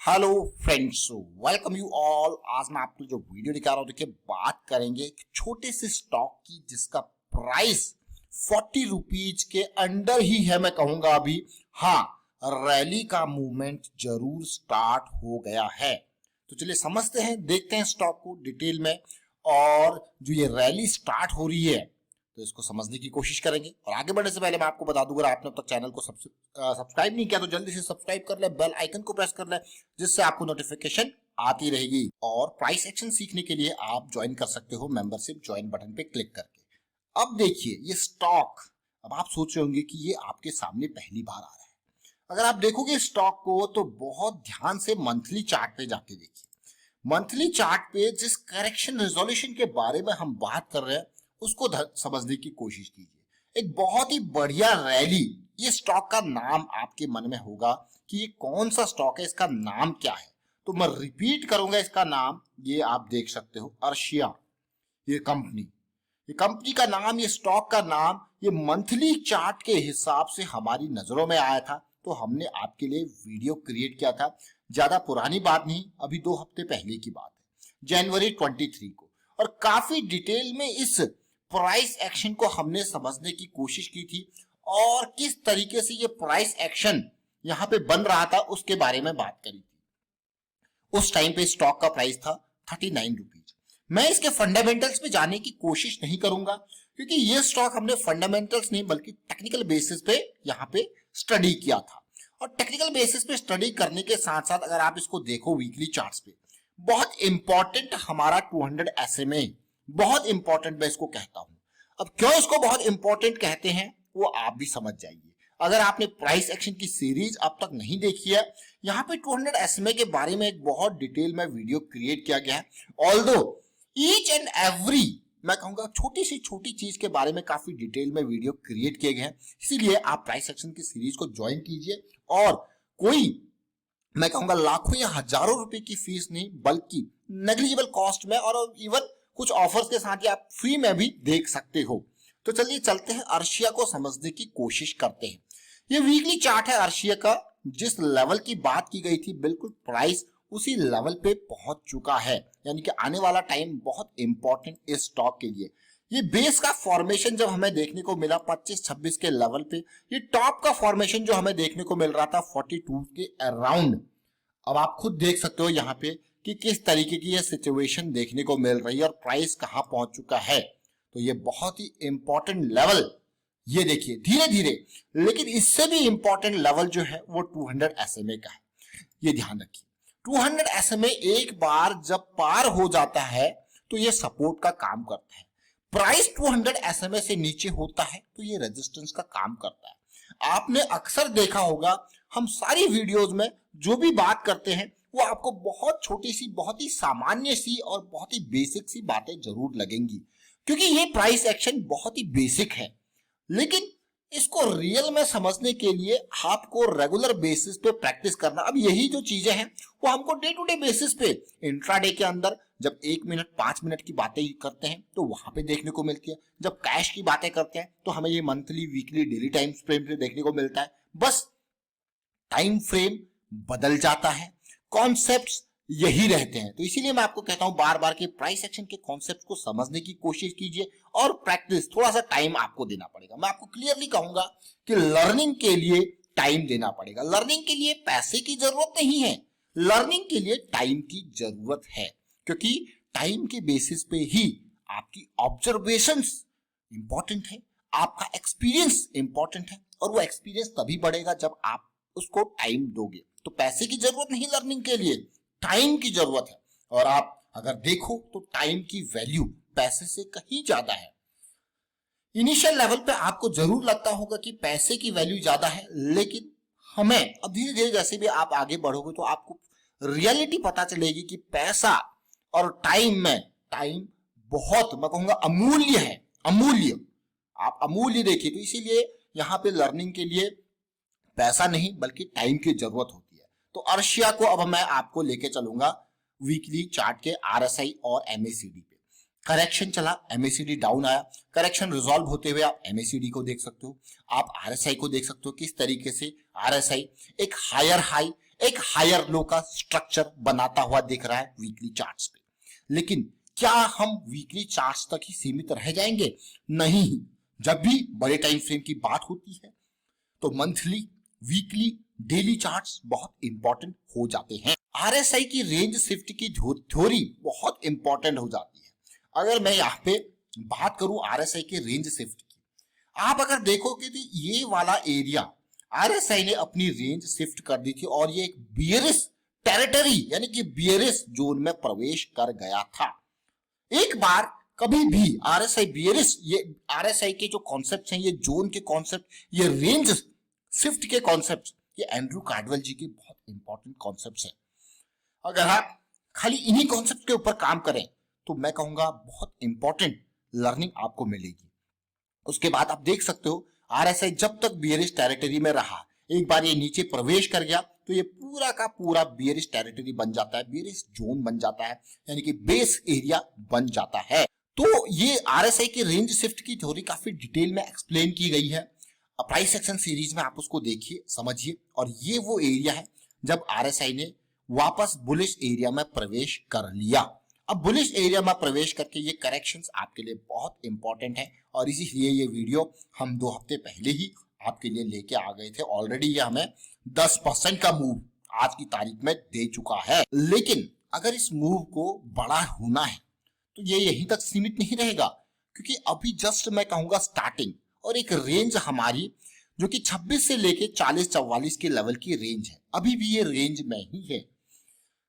Hello friends, welcome you all. आज मैं आपको जो वीडियो दिखा रहा हूँ, देखिए बात करेंगे एक छोटे से स्टॉक की जिसका प्राइस 40 रुपीज के अंडर ही है। मैं कहूंगा अभी हाँ, रैली का मूवमेंट जरूर स्टार्ट हो गया है। तो चलिए समझते हैं, देखते हैं स्टॉक को डिटेल में। और जो ये रैली स्टार्ट हो रही है तो इसको समझने की कोशिश करेंगे। और आगे बढ़ने से पहले मैं आपको बता दूं, अगर आपने अब तक चैनल को सब्सक्राइब नहीं किया तो जल्दी से सब्सक्राइब कर ले, बेल आइकन को प्रेस कर ले, जिससे आपको नोटिफिकेशन आती रहेगी। और प्राइस एक्शन सीखने के लिए आप ज्वाइन कर सकते हो मेंबरशिप ज्वाइन बटन पे क्लिक करके। अब देखिए ये स्टॉक, अब आप सोच रहे होंगे कि ये आपके सामने पहली बार आ रहा है। अगर आप देखोगे स्टॉक को तो बहुत ध्यान से मंथली चार्ट पे जाके देखिए। मंथली चार्ट पे जिस करेक्शन रेजोल्यूशन के बारे में हम बात कर रहे हैं उसको समझने की कोशिश कीजिए। एक बहुत ही बढ़िया रैली, ये स्टॉक का नाम आपके मन में होगा कि ये कौन सा स्टॉक है, इसका नाम क्या है। तो मैं रिपीट करूंगा इसका नाम, ये आप देख सकते हो अर्शिया। ये कंपनी का नाम, ये स्टॉक का नाम, ये मंथली चार्ट के हिसाब से हमारी नजरों में आया था तो हमने आपके लिए वीडियो क्रिएट किया था। ज्यादा पुरानी बात नहीं, अभी 2 हफ्ते पहले की बात है, जनवरी 23 को। और काफी डिटेल में इस प्राइस एक्शन को हमने समझने की कोशिश की थी और किस तरीके से ये प्राइस एक्शन यहाँ पे बन रहा था उसके बारे में बात करी थी। उस टाइम पे स्टॉक का प्राइस था 39 रुपीज। मैं इसके फंडामेंटल्स पे जाने की कोशिश नहीं करूंगा क्योंकि ये स्टॉक हमने फंडामेंटल्स नहीं बल्कि टेक्निकल बेसिस पे यहाँ पे स्टडी किया था। और टेक्निकल बेसिस पे स्टडी करने के साथ साथ अगर आप इसको देखो वीकली चार्ट्स पे, बहुत इंपॉर्टेंट हमारा 200 SMA, बहुत इंपॉर्टेंट मैं इसको कहता हूं। अब क्यों इसको बहुत इंपॉर्टेंट कहते हैं वो आप भी समझ जाइए। अगर आपने प्राइस एक्शन की सीरीज अब तक नहीं देखी है, यहाँ पे 200 SMA के बारे में एक बहुत डिटेल में वीडियो क्रिएट किया गया है। ऑल्दो ईच एंड एवरी, मैं कहूंगा छोटी सी छोटी चीज के बारे में काफी डिटेल में वीडियो क्रिएट किए गए हैं, इसीलिए आप प्राइस एक्शन की सीरीज को ज्वाइन कीजिए। और कोई, मैं कहूंगा लाखों या हजारों रुपए की फीस नहीं बल्कि नेग्लिजिबल कॉस्ट में और इवन कुछ ऑफर्स के साथ ही आप फ्री में भी देख सकते हो। तो चलिए चलते हैं, अर्शिया को समझने की कोशिश करते हैं। ये वीकली चार्ट है अर्शिया का। जिस लेवल की बात की गई थी बिल्कुल प्राइस उसी लेवल पे पहुंच चुका है, यानी कि आने वाला टाइम बहुत इंपॉर्टेंट इस स्टॉक के लिए। ये बेस का फॉर्मेशन जब हमें देखने को मिला 25-26 के लेवल पे, ये टॉप का फॉर्मेशन जो हमें देखने को मिल रहा था 42 के अराउंड। अब आप खुद देख सकते हो यहाँ पे कि किस तरीके की ये सिचुएशन देखने को मिल रही है और प्राइस कहां पहुंच चुका है। तो ये बहुत ही इंपॉर्टेंट लेवल, ये देखिए धीरे धीरे, लेकिन इससे भी इंपॉर्टेंट लेवल जो है वो 200 SMA का है। ये ध्यान रखिए, 200 SMA एक बार जब पार हो जाता है तो ये सपोर्ट का काम करता है। प्राइस 200 SMA से नीचे होता है तो ये रेजिस्टेंस का काम करता है। आपने अक्सर देखा होगा हम सारी वीडियोस में जो भी बात करते हैं वो आपको बहुत छोटी सी, बहुत ही सामान्य सी और बहुत ही बेसिक सी बातें जरूर लगेंगी क्योंकि ये प्राइस एक्शन बहुत ही बेसिक है। लेकिन इसको रियल में समझने के लिए आपको रेगुलर बेसिस पे प्रैक्टिस करना। अब यही जो चीजें हैं वो हमको डे टू डे बेसिस पे इंट्राडे के अंदर जब 1 मिनट 5 मिनट की बातें करते हैं तो वहां पे देखने को मिलती है। जब कैश की बातें करते हैं तो हमें ये monthly, weekly, daily time frame पे देखने को मिलता है। बस टाइम फ्रेम बदल जाता है, कॉन्सेप्ट्स यही रहते हैं। तो इसीलिए मैं आपको कहता हूं बार बार कि प्राइस एक्शन के कॉन्सेप्ट को समझने की कोशिश कीजिए और प्रैक्टिस, थोड़ा सा टाइम आपको देना पड़ेगा। मैं आपको क्लियरली कहूंगा कि लर्निंग के लिए टाइम देना पड़ेगा। लर्निंग के लिए पैसे की जरूरत नहीं है, लर्निंग के लिए टाइम की जरूरत है, क्योंकि टाइम के बेसिस पे ही आपकी ऑब्जर्वेशंस इंपॉर्टेंट है, आपका एक्सपीरियंस इंपॉर्टेंट है और वो एक्सपीरियंस तभी बढ़ेगा जब आप उसको टाइम दोगे। तो पैसे की जरूरत नहीं लर्निंग के लिए, टाइम की जरूरत है। और आप अगर देखो तो टाइम की वैल्यू पैसे से कहीं ज्यादा है। इनिशियल लेवल पे आपको जरूर लगता होगा कि पैसे की वैल्यू ज्यादा है, लेकिन हमें अब धीरे धीरे जैसे भी आप आगे बढ़ोगे तो आपको रियलिटी पता चलेगी कि पैसा और टाइम में, टाइम बहुत, मैं कहूंगा अमूल्य है, अमूल्य। आप अमूल्य देखिए। तो इसीलिए यहाँ पे लर्निंग के लिए पैसा नहीं बल्कि टाइम की जरूरत होती है। तो अर्शिया को अब मैं आपको लेके चलूंगा वीकली चार्ट के RSI और MACD पे। करेक्शन चला, MACD डाउन आया, करेक्शन रिजॉल्व होते हुए आप MACD को देख सकते हो, आप RSI को देख सकते हो किस तरीके से RSI एक हायर हाई एक हायर लो का स्ट्रक्चर बनाता हुआ दिख रहा है वीकली चार्ट्स पे। लेकिन क्या हम वीकली चार्ट्स तक ही सीमित रह जाएंगे? नहीं, जब भी बड़े टाइम फ्रेम की बात होती है तो मंथली, वीकली, डेली चार्ट्स बहुत इंपॉर्टेंट हो जाते हैं। आरएसआई की रेंज शिफ्ट की थ्योरी बहुत इंपॉर्टेंट हो जाती है। अगर मैं यहाँ पे बात करूं आरएसआई के रेंज शिफ्ट की, आप अगर देखोगे तो ये वाला एरिया आरएसआई ने अपनी रेंज शिफ्ट कर दी थी और ये एक बियरिश टेरिटरी यानी कि बियरिश जोन में प्रवेश कर गया था। एक बार कभी भी आरएसआई बियरिश, ये आरएसआई के जो कॉन्सेप्ट हैं, ये जोन के कॉन्सेप्ट, ये रेंज शिफ्ट के कॉन्सेप्ट, ये एंड्रू कार्डवेल जी के बहुत इंपॉर्टेंट कॉन्सेप्ट्स हैं। अगर आप खाली इन्हीं कॉन्सेप्ट के ऊपर काम करें तो मैं कहूंगा बहुत इंपॉर्टेंट लर्निंग आपको मिलेगी। उसके बाद आप देख सकते हो आरएसआई जब तक बियरिश टेरिटरी में रहा, एक बार ये नीचे प्रवेश कर गया तो ये पूरा का पूरा बियरिश टेरिटरी बन जाता है, बियरिश जोन बन जाता है, यानी कि बेस एरिया बन जाता है। तो ये आरएसआई की रेंज शिफ्ट की थ्योरी काफी डिटेल में एक्सप्लेन की गई है। प्राइस एक्शन सीरीज में आप उसको देखिए, समझिए। और ये वो एरिया है जब आरएसआई ने वापस बुलिश एरिया में प्रवेश कर लिया। अब बुलिश एरिया में प्रवेश करके ये करेक्शंस आपके लिए बहुत इंपॉर्टेंट है और इसीलिए ये वीडियो हम 2 हफ्ते पहले ही आपके लिए लेके आ गए थे। ऑलरेडी ये हमें 10% का मूव आज की तारीख में दे चुका है। लेकिन अगर इस मूव को बड़ा होना है तो ये यहीं तक सीमित नहीं रहेगा, क्योंकि अभी जस्ट मैं कहूंगा स्टार्टिंग, और एक रेंज हमारी जो कि 26 से लेके 40-44 के लेवल की रेंज है, अभी भी ये रेंज में ही है।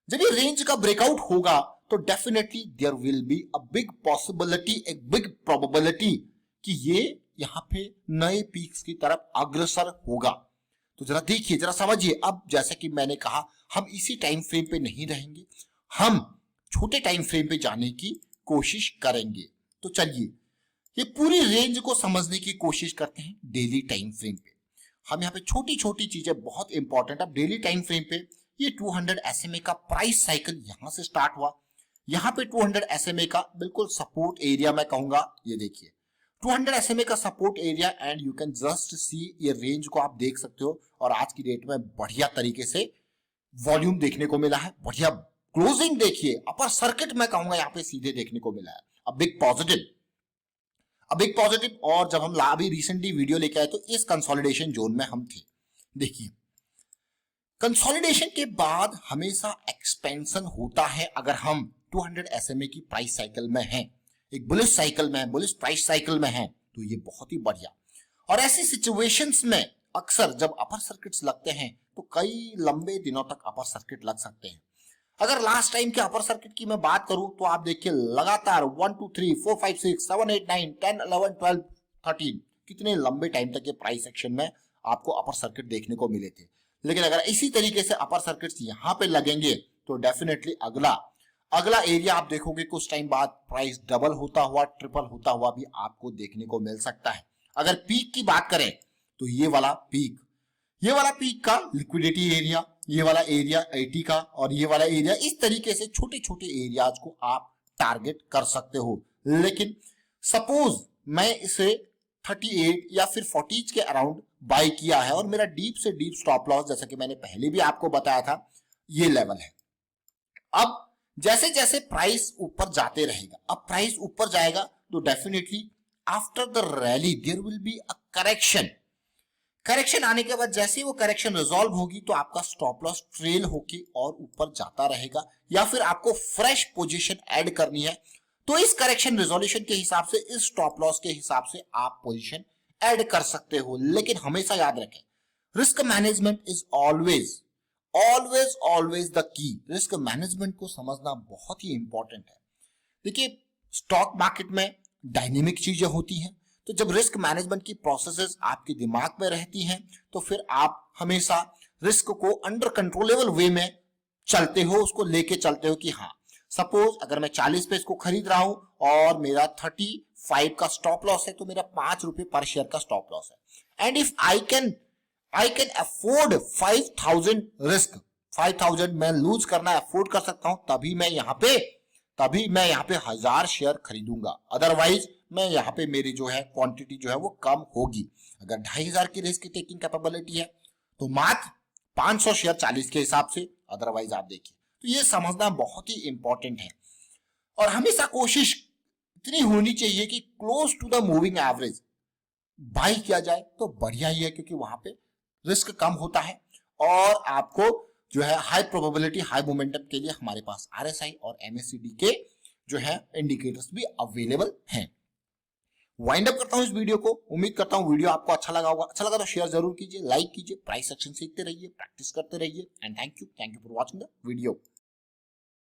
जब ये रेंज का ब्रेकआउट होगा तो definitely there will be a big possibility, एक बिग प्रोबेबिलिटी कि ये यहाँ पे नए पीक्स की तरफ अग्रसर होगा। तो जरा देखिए, जरा समझिए। अब जैसा कि मैंने कहा, हम इसी टाइम फ्रेम पे नहीं रहेंगे, हम छोटे टाइम फ्रेम पे जाने की कोशिश करेंगे। तो चलिए ये पूरी रेंज को समझने की कोशिश करते हैं डेली टाइम फ्रेम पे। हम यहाँ पे छोटी छोटी चीजें बहुत इंपॉर्टेंट। अब डेली टाइम फ्रेम पे ये 200 SMA का प्राइस साइकिल यहां से स्टार्ट हुआ। यहाँ पे 200 SMA का बिल्कुल सपोर्ट एरिया मैं कहूंगा, ये देखिए 200 SMA का support area, and you can just see ये रेंज को आप देख सकते हो। और आज की डेट में बढ़िया तरीके से वॉल्यूम देखने को मिला है, बढ़िया क्लोजिंग देखिए, अपर सर्किट मैं कहूंगा यहाँ पे सीधे देखने को मिला है। अब बिग पॉजिटिव, और जब हम अभी रिसेंटली वीडियो लेके आए तो इस कंसोलिडेशन जोन में हम थे। देखिए कंसोलिडेशन के बाद हमेशा एक्सपेंशन होता है अगर हम 200 SMA की प्राइस साइकिल में हैं, एक बुलिश साइकिल में, बुलिश प्राइस साइकिल में हैं, तो ये बहुत ही बढ़िया। और ऐसी सिचुएशंस में अक्सर जब अपर सर्किट्स लगते हैं तो कई लंबे दिनों तक अपर सर्किट लग सकते हैं। अगर लास्ट टाइम के अपर सर्किट की मैं बात करूं तो आप देखिए लगातार 1 2 3 4 5 6 7 8 9 10 11 12 13 कितने लंबे टाइम तक के प्राइस एक्शन में आपको अपर सर्किट देखने को मिले थे। लेकिन अगर इसी तरीके से अपर सर्किट्स यहाँ पे लगेंगे तो डेफिनेटली अगला एरिया आप देखोगे कुछ टाइम बाद प्राइस डबल होता हुआ, ट्रिपल होता हुआ भी आपको देखने को मिल सकता है। अगर पीक की बात करें तो ये वाला पीक का लिक्विडिटी एरिया, ये वाला एरिया 80 का, और ये वाला एरिया, इस तरीके से छोटे छोटे एरियाज को आप टारगेट कर सकते हो। लेकिन सपोज मैं इसे 38 या फिर 40 के अराउंड बाय किया है और मेरा डीप से डीप स्टॉप लॉस, जैसा कि मैंने पहले भी आपको बताया था, ये लेवल है। अब जैसे जैसे प्राइस ऊपर जाते रहेगा, अब प्राइस ऊपर जाएगा तो definitely after the rally there will be a correction आने के बाद जैसे वो करेक्शन रिजॉल्व होगी तो आपका स्टॉप लॉस ट्रेल होके और ऊपर जाता रहेगा, या फिर आपको फ्रेश पोजीशन ऐड करनी है तो इस करेक्शन रिजोल्यूशन के हिसाब से, इस स्टॉप लॉस के हिसाब से आप पोजीशन ऐड कर सकते हो। लेकिन हमेशा याद रखें, risk management is always the key. Risk management को समझना बहुत ही इंपॉर्टेंट है। देखिए स्टॉक मार्केट में डायनेमिक चीजें होती हैं, तो जब रिस्क मैनेजमेंट की प्रोसेसेस आपके दिमाग में रहती हैं तो फिर आप हमेशा रिस्क को अंडर कंट्रोलेबल वे में चलते हो, उसको लेके चलते हो कि हाँ सपोज अगर मैं 40 पे इसको खरीद रहा हूं और मेरा 35 का स्टॉप लॉस है तो मेरा 5 रुपए पर शेयर का स्टॉप लॉस है। And if I can afford 5000 risk, 5000 मैं लूज करना अफोर्ड कर सकता हूं, तभी मैं यहाँ पे 1000 शेयर खरीदूंगा। अदरवाइज मैं यहाँ पे मेरी जो है क्वांटिटी जो है वो कम होगी। अगर 2500 की रिस्क टेकिंग कैपेबिलिटी है तो मात्र 500 शेयर 40 के हिसाब से, अदरवाइज आप देखिए। तो ये समझना बहुत ही इंपॉर्टेंट है और हमेशा कोशिश इतनी होनी चाहिए कि close to the moving average buy किया जाए तो बढ़िया ही है, क्योंकि वहां पे रिस्क कम होता है और आपको जो है हाई प्रोबेबिलिटी हाई मोमेंटम के लिए हमारे पास आरएसआई और एमएससीडी के जो है इंडिकेटर्स भी अवेलेबल हैं। वाइंड अप करता हूं इस वीडियो को। उम्मीद करता हूं वीडियो आपको अच्छा लगा होगा। अच्छा लगा तो शेयर जरूर कीजिए, लाइक कीजिए, प्राइस एक्शन सीखते रहिए, प्रैक्टिस करते रहिए and thank you for watching the video.